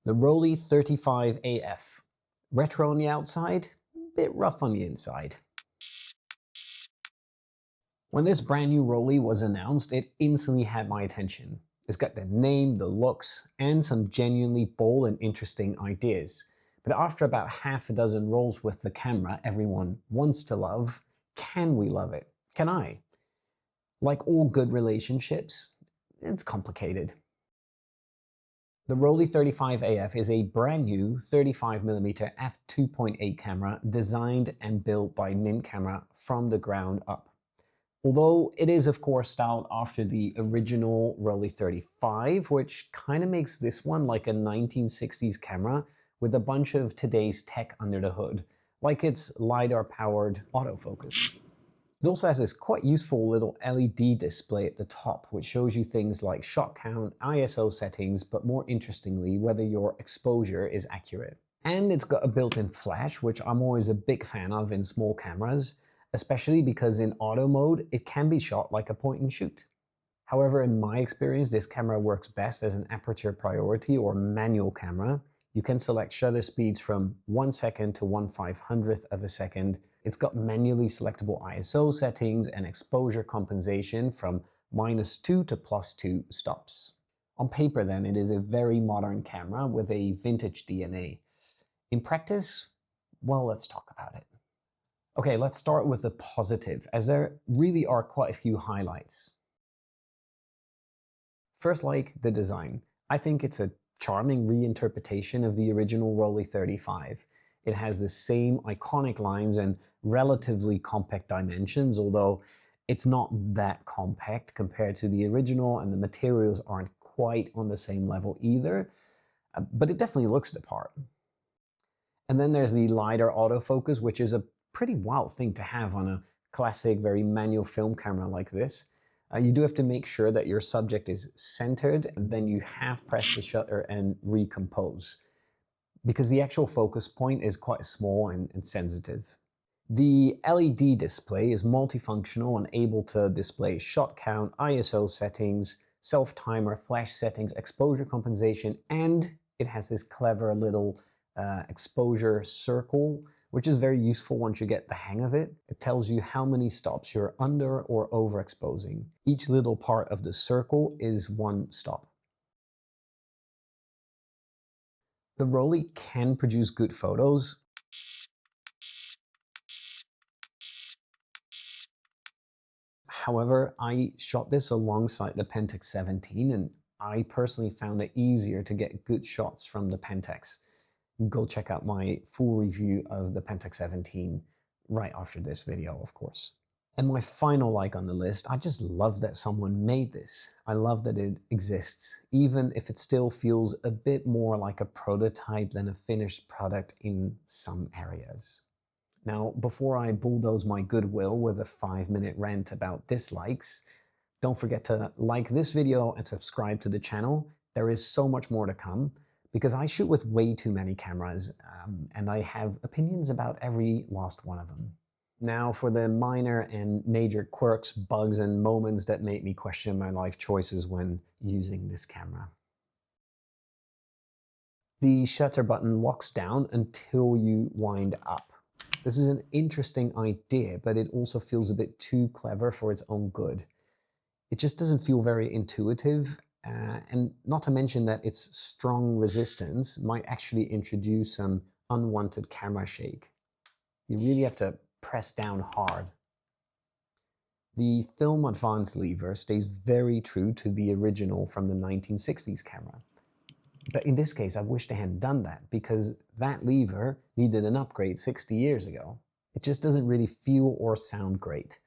The Rollei 35AF. Retro on the outside, bit rough on the inside. When this brand new Rollei was announced, it instantly had my attention. It's got the name, the looks, and some genuinely bold and interesting ideas. But after about half a dozen rolls with the camera everyone wants to love, can we love it? Can I? Like all good relationships, it's complicated. The Rollei 35AF is a brand new 35mm f2.8 camera designed and built by Mint Camera from the ground up. Although it is of course styled after the original Rollei 35, which kind of makes this one like a 1960s camera with a bunch of today's tech under the hood, like its LiDAR-powered autofocus. It also has this quite useful little LED display at the top, which shows you things like shot count, ISO settings, but more interestingly, whether your exposure is accurate. And it's got a built-in flash, which I'm always a big fan of in small cameras, especially because in auto mode, it can be shot like a point and shoot. However, in my experience, this camera works best as an aperture priority or manual camera. You can select shutter speeds from 1 second to 1/500th of a second. It's got manually selectable ISO settings and exposure compensation from -2 to +2 stops. On paper then, it is a very modern camera with a vintage DNA. In practice, well, let's talk about it. Okay, let's start with the positive, as there really are quite a few highlights. First, like the design. I think it's a charming reinterpretation of the original Rollei 35. It has the same iconic lines and relatively compact dimensions, although it's not that compact compared to the original, and the materials aren't quite on the same level either, but it definitely looks the part. And then there's the LiDAR autofocus, which is a pretty wild thing to have on a classic, very manual film camera like this. You do have to make sure that your subject is centered, and then you have pressed the shutter and recompose, because the actual focus point is quite small and sensitive. The LED display is multifunctional and able to display shot count, ISO settings, self-timer, flash settings, exposure compensation, and it has this clever little exposure circle, which is very useful once you get the hang of it. It tells you how many stops you're under or overexposing. Each little part of the circle is 1 stop. The Rollei can produce good photos. However, I shot this alongside the Pentax 17, and I personally found it easier to get good shots from the Pentax. Go check out my full review of the Pentax 17 right after this video, of course. And my final like on the list, I just love that someone made this. I love that it exists, even if it still feels a bit more like a prototype than a finished product in some areas. Now, before I bulldoze my goodwill with a 5-minute rant about dislikes, don't forget to like this video and subscribe to the channel. There is so much more to come, because I shoot with way too many cameras, and I have opinions about every last one of them. Now for the minor and major quirks, bugs, and moments that make me question my life choices when using this camera. The shutter button locks down until you wind up. This is an interesting idea, but it also feels a bit too clever for its own good. It just doesn't feel very intuitive. And not to mention that its strong resistance might actually introduce some unwanted camera shake. You really have to press down hard. The film advance lever stays very true to the original from the 1960s camera. But in this case, I wish they hadn't done that, because that lever needed an upgrade 60 years ago. It just doesn't really feel or sound great.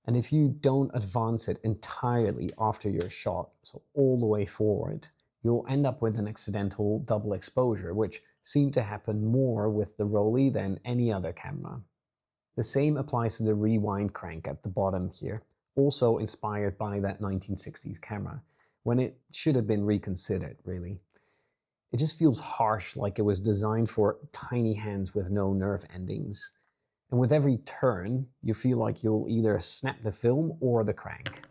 And if you don't advance it entirely after your shot, so all the way forward, you'll end up with an accidental double exposure, which seemed to happen more with the Rollei than any other camera. The same applies to the rewind crank at the bottom here, also inspired by that 1960s camera, when it should have been reconsidered, really. It just feels harsh, like it was designed for tiny hands with no nerve endings. And with every turn, you feel like you'll either snap the film or the crank.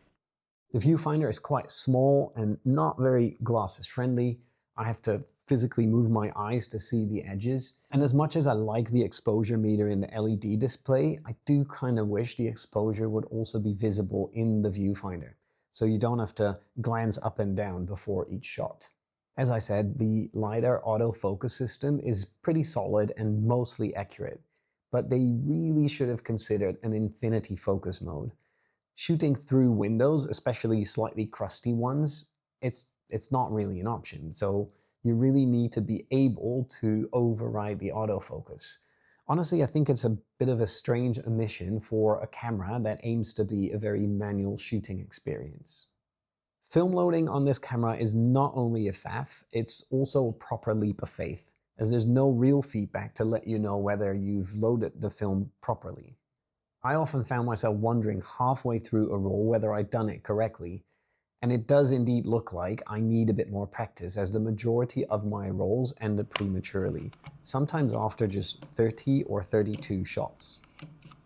The viewfinder is quite small and not very glasses friendly. I have to physically move my eyes to see the edges. And as much as I like the exposure meter in the LED display, I do kind of wish the exposure would also be visible in the viewfinder, so you don't have to glance up and down before each shot. As I said, the LiDAR autofocus system is pretty solid and mostly accurate, but they really should have considered an infinity focus mode. Shooting through windows, especially slightly crusty ones, it's not really an option, so you really need to be able to override the autofocus. Honestly, I think it's a bit of a strange omission for a camera that aims to be a very manual shooting experience. Film loading on this camera is not only a faff, it's also a proper leap of faith, as there's no real feedback to let you know whether you've loaded the film properly. I often found myself wondering halfway through a roll whether I'd done it correctly, and it does indeed look like I need a bit more practice, as the majority of my rolls ended prematurely, sometimes after just 30 or 32 shots.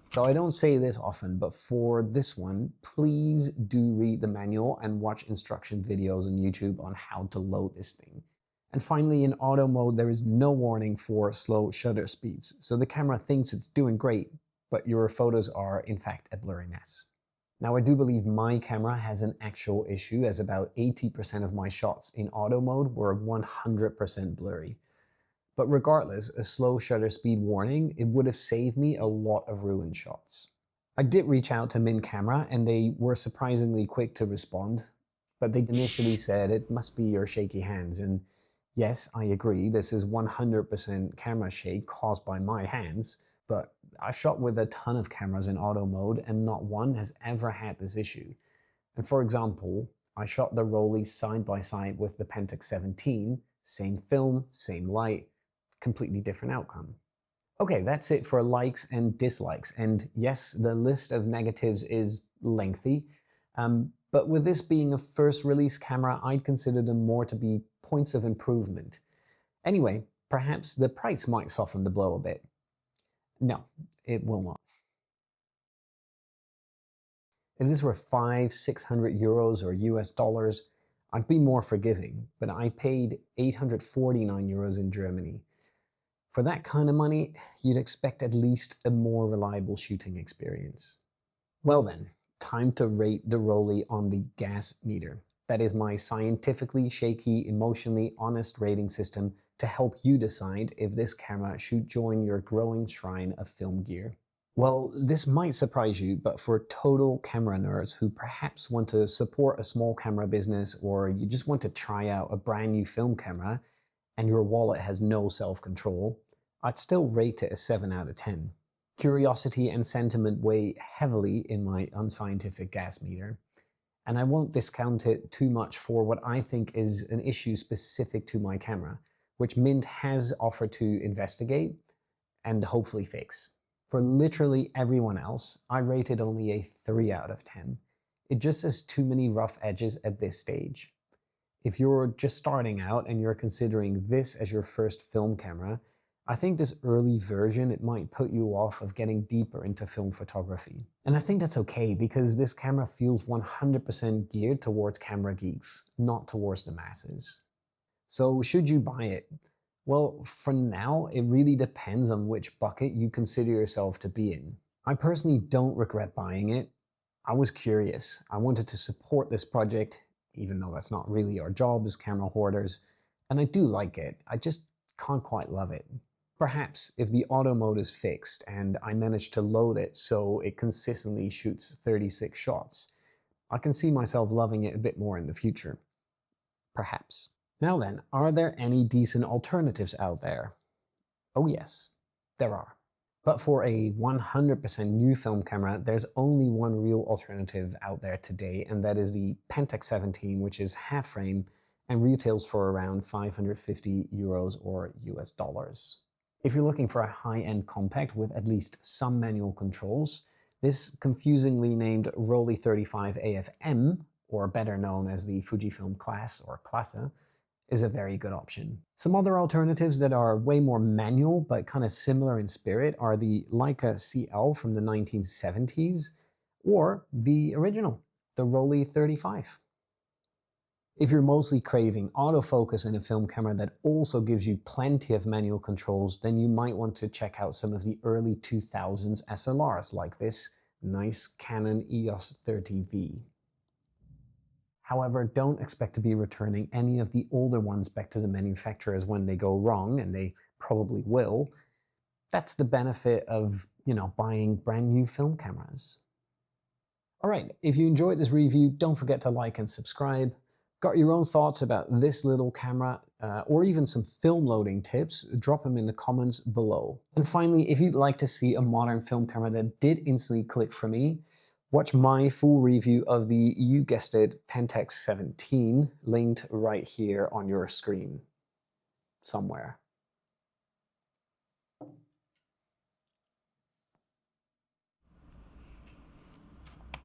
So I don't say this often, but for this one, please do read the manual and watch instruction videos on YouTube on how to load this thing. And finally, in auto mode, there is no warning for slow shutter speeds, so the camera thinks it's doing great, but your photos are in fact a blurry mess. Now, I do believe my camera has an actual issue, as about 80% of my shots in auto mode were 100% blurry. But regardless, a slow shutter speed warning, it would have saved me a lot of ruined shots. I did reach out to Min Camera and they were surprisingly quick to respond, but they initially said it must be your shaky hands, and yes, I agree, this is 100% camera shake caused by my hands, but I've shot with a ton of cameras in auto mode and not one has ever had this issue. And for example, I shot the Rollei side by side with the Pentax 17, same film, same light, completely different outcome. Okay, that's it for likes and dislikes, and yes, the list of negatives is lengthy, but with this being a first release camera, I'd consider them more to be points of improvement. Anyway, perhaps the price might soften the blow a bit. No, it will not. If this were 500-600 euros or US dollars, I'd be more forgiving, but I paid 849 euros in Germany. For that kind of money, you'd expect at least a more reliable shooting experience. Well then, time to rate the Rollei on the G.A.S meter. That is my scientifically shaky, emotionally honest rating system to help you decide if this camera should join your growing shrine of film gear. Well, this might surprise you, but for total camera nerds who perhaps want to support a small camera business, or you just want to try out a brand new film camera and your wallet has no self-control, I'd still rate it a 7 out of 10. Curiosity and sentiment weigh heavily in my unscientific G.A.S meter, and I won't discount it too much for what I think is an issue specific to my camera, which Mint has offered to investigate and hopefully fix. For literally everyone else, I rated only a 3 out of 10. It just has too many rough edges at this stage. If you're just starting out and you're considering this as your first film camera, I think this early version, it might put you off of getting deeper into film photography. And I think that's okay, because this camera feels 100% geared towards camera geeks, not towards the masses. So should you buy it? Well, for now, it really depends on which bucket you consider yourself to be in. I personally don't regret buying it. I was curious. I wanted to support this project, even though that's not really our job as camera hoarders, and I do like it. I just can't quite love it. Perhaps if the auto mode is fixed and I manage to load it so it consistently shoots 36 shots, I can see myself loving it a bit more in the future. Perhaps. Now then, are there any decent alternatives out there? Oh yes, there are. But for a 100% new film camera, there's only one real alternative out there today, and that is the Pentax 17, which is half frame and retails for around 550 euros or US dollars. If you're looking for a high-end compact with at least some manual controls, this confusingly named Rollei 35 AFM, or better known as the Fujifilm Class or Klasse, is a very good option. Some other alternatives that are way more manual but kind of similar in spirit are the Leica CL from the 1970s or the original, the Rollei 35. If you're mostly craving autofocus in a film camera that also gives you plenty of manual controls, then you might want to check out some of the early 2000s SLRs like this nice Canon EOS 30V. However, don't expect to be returning any of the older ones back to the manufacturers when they go wrong, and they probably will. That's the benefit of, buying brand new film cameras. Alright, if you enjoyed this review, don't forget to like and subscribe. Got your own thoughts about this little camera, or even some film loading tips, drop them in the comments below. And finally, if you'd like to see a modern film camera that did instantly click for me, watch my full review of the, you guessed it, Pentax 17, linked right here on your screen somewhere.